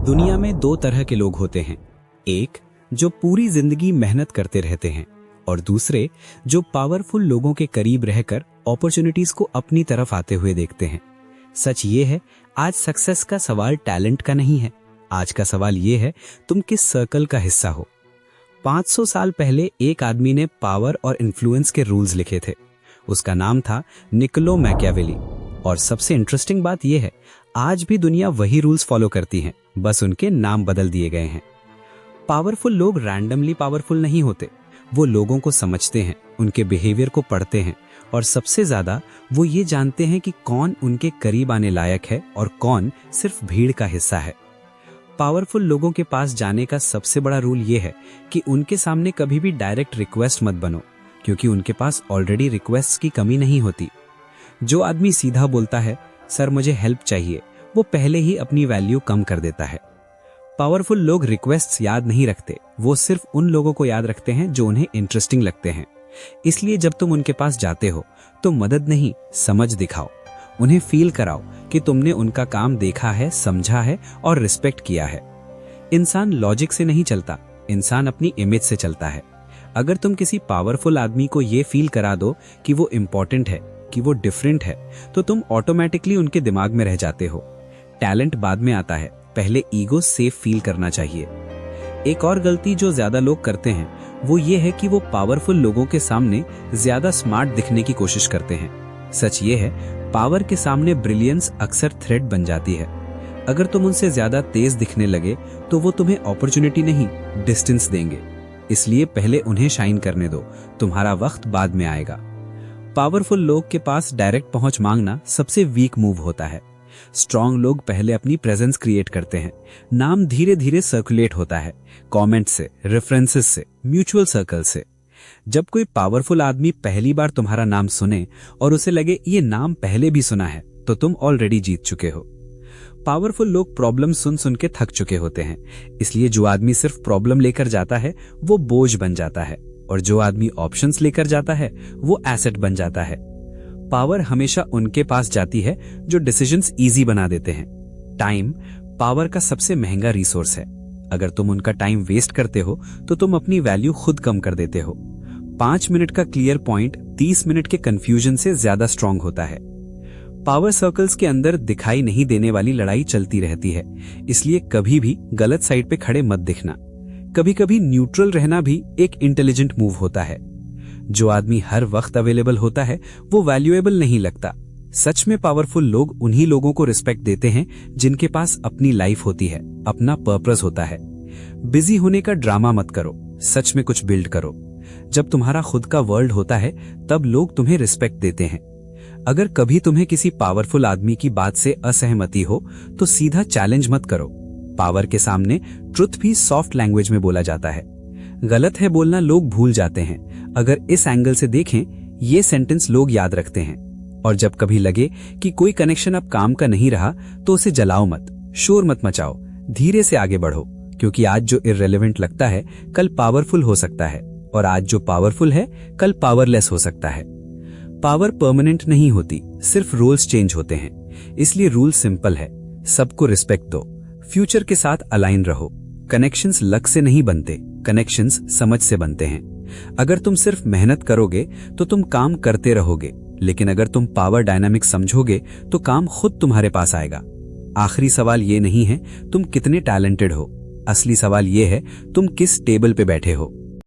दुनिया में दो तरह के लोग होते हैं। एक जो पूरी जिंदगी मेहनत करते रहते हैं और दूसरे जो पावरफुल लोगों के करीब रहकर अपॉर्चुनिटीज को अपनी तरफ आते हुए देखते हैं। सच ये है, आज सक्सेस का सवाल टैलेंट का नहीं है। आज का सवाल ये है तुम किस सर्कल का हिस्सा हो। 500 साल पहले एक आदमी ने पावर और इन्फ्लुएंस के रूल्स लिखे थे। उसका नाम था निकोलो मैकियावेली। और सबसे इंटरेस्टिंग बात यह है, आज भी दुनिया वही रूल्स फॉलो करती है, बस उनके नाम बदल दिए गए हैं। पावरफुल लोग रैंडमली पावरफुल नहीं होते। वो लोगों को समझते हैं, उनके बिहेवियर को पढ़ते हैं और सबसे ज्यादा वो ये जानते हैं कि कौन उनके करीब आने लायक है और कौन सिर्फ भीड़ का हिस्सा है। पावरफुल लोगों के पास जाने का सबसे बड़ा रूल ये है कि उनके सामने कभी भी डायरेक्ट रिक्वेस्ट मत बनो, क्योंकि उनके पास ऑलरेडी रिक्वेस्ट की कमी नहीं होती। जो आदमी सीधा बोलता है सर मुझे हेल्प चाहिए, वो पहले ही अपनी वैल्यू कम कर देता है। पावरफुल लोग रिक्वेस्ट्स याद नहीं रखते, वो सिर्फ उन लोगों को याद रखते हैं जो उन्हें इंटरेस्टिंग लगते हैं। इसलिए जब तुम उनके पास जाते हो तो मदद नहीं, समझ दिखाओ। उन्हें फील कराओ कि तुमने उनका काम देखा है, समझा है और रिस्पेक्ट किया है। इंसान लॉजिक से नहीं चलता, इंसान अपनी इमेज से चलता है। अगर तुम किसी पावरफुल आदमी को ये फील करा दो कि वो इंपॉर्टेंट है, कि वो डिफरेंट है, तो तुम ऑटोमेटिकली उनके दिमाग में रह जाते हो। टैलेंट बाद में आता है, पहले ईगो सेफ फील करना चाहिए। एक और गलती जो ज्यादा लोग करते हैं वो ये है कि वो पावरफुल लोगों के सामने ज्यादा स्मार्ट दिखने की कोशिश करते हैं। सच ये है, पावर के सामने ब्रिलियंस अक्सर थ्रेट बन जाती है। अगर तुम उनसे ज्यादा तेज दिखने लगे तो वो तुम्हें अपॉर्चुनिटी नहीं, डिस्टेंस देंगे। इसलिए पहले उन्हें शाइन करने दो, तुम्हारा वक्त बाद में आएगा। पावरफुल लोग के पास डायरेक्ट पहुंच मांगना सबसे वीक मूव होता है। स्ट्रांग लोग पहले अपनी प्रेजेंस क्रिएट करते हैं। नाम धीरे धीरे सर्कुलेट होता है, कमेंट से, रेफरेंसेस से, म्यूचुअल सर्कल से। जब कोई पावरफुल आदमी पहली बार तुम्हारा नाम सुने और उसे लगे ये नाम पहले भी सुना है, तो तुम ऑलरेडी जीत चुके हो। पावरफुल लोग प्रॉब्लम सुन सुन के थक चुके होते हैं, इसलिए जो आदमी सिर्फ प्रॉब्लम लेकर जाता है वो बोझ बन जाता है, और जो आदमी ऑप्शंस लेकर जाता है वो एसेट बन जाता है। पावर हमेशा उनके पास जाती है जो डिसीजंस इजी बना देते हैं। टाइम पावर का सबसे महंगा रिसोर्स है। अगर तुम उनका टाइम वेस्ट करते हो तो तुम अपनी वैल्यू खुद कम कर देते हो। 5 मिनट का क्लियर पॉइंट 30 मिनट के कंफ्यूजन से ज्यादा स्ट्रांग होता है। पावर सर्कल्स के अंदर दिखाई नहीं देने वाली लड़ाई चलती रहती है, इसलिए कभी भी गलत साइड पे खड़े मत दिखना। कभी कभी न्यूट्रल रहना भी एक इंटेलिजेंट मूव होता है। जो आदमी हर वक्त अवेलेबल होता है वो वैल्यूएबल नहीं लगता। सच में पावरफुल लोग उन्हीं लोगों को रिस्पेक्ट देते हैं जिनके पास अपनी लाइफ होती है, अपना पर्पस होता है। बिजी होने का ड्रामा मत करो, सच में कुछ बिल्ड करो। जब तुम्हारा खुद का वर्ल्ड होता है तब लोग तुम्हें रिस्पेक्ट देते हैं। अगर कभी तुम्हें किसी पावरफुल आदमी की बात से असहमति हो तो सीधा चैलेंज मत करो। पावर के सामने ट्रुथ भी सॉफ्ट लैंग्वेज में बोला जाता है। गलत है बोलना लोग भूल जाते हैं। अगर इस एंगल से देखें, ये सेंटेंस लोग याद रखते हैं। और जब कभी लगे कि कोई कनेक्शन अब काम का नहीं रहा तो उसे जलाओ मत, शोर मत मचाओ, धीरे से आगे बढ़ो। क्योंकि आज जो इररिलेवेंट लगता है कल पावरफुल हो सकता है, और आज जो पावरफुल है कल पावरलेस हो सकता है। पावर परमानेंट नहीं होती, सिर्फ रूल्स चेंज होते हैं। इसलिए रूल सिंपल है, सबको रिस्पेक्ट दो, फ्यूचर के साथ अलाइन रहो। कनेक्शंस लक से नहीं बनते, कनेक्शंस समझ से बनते हैं। अगर तुम सिर्फ मेहनत करोगे तो तुम काम करते रहोगे, लेकिन अगर तुम पावर डायनामिक समझोगे तो काम खुद तुम्हारे पास आएगा। आखिरी सवाल ये नहीं है तुम कितने टैलेंटेड हो, असली सवाल ये है तुम किस टेबल पे बैठे हो।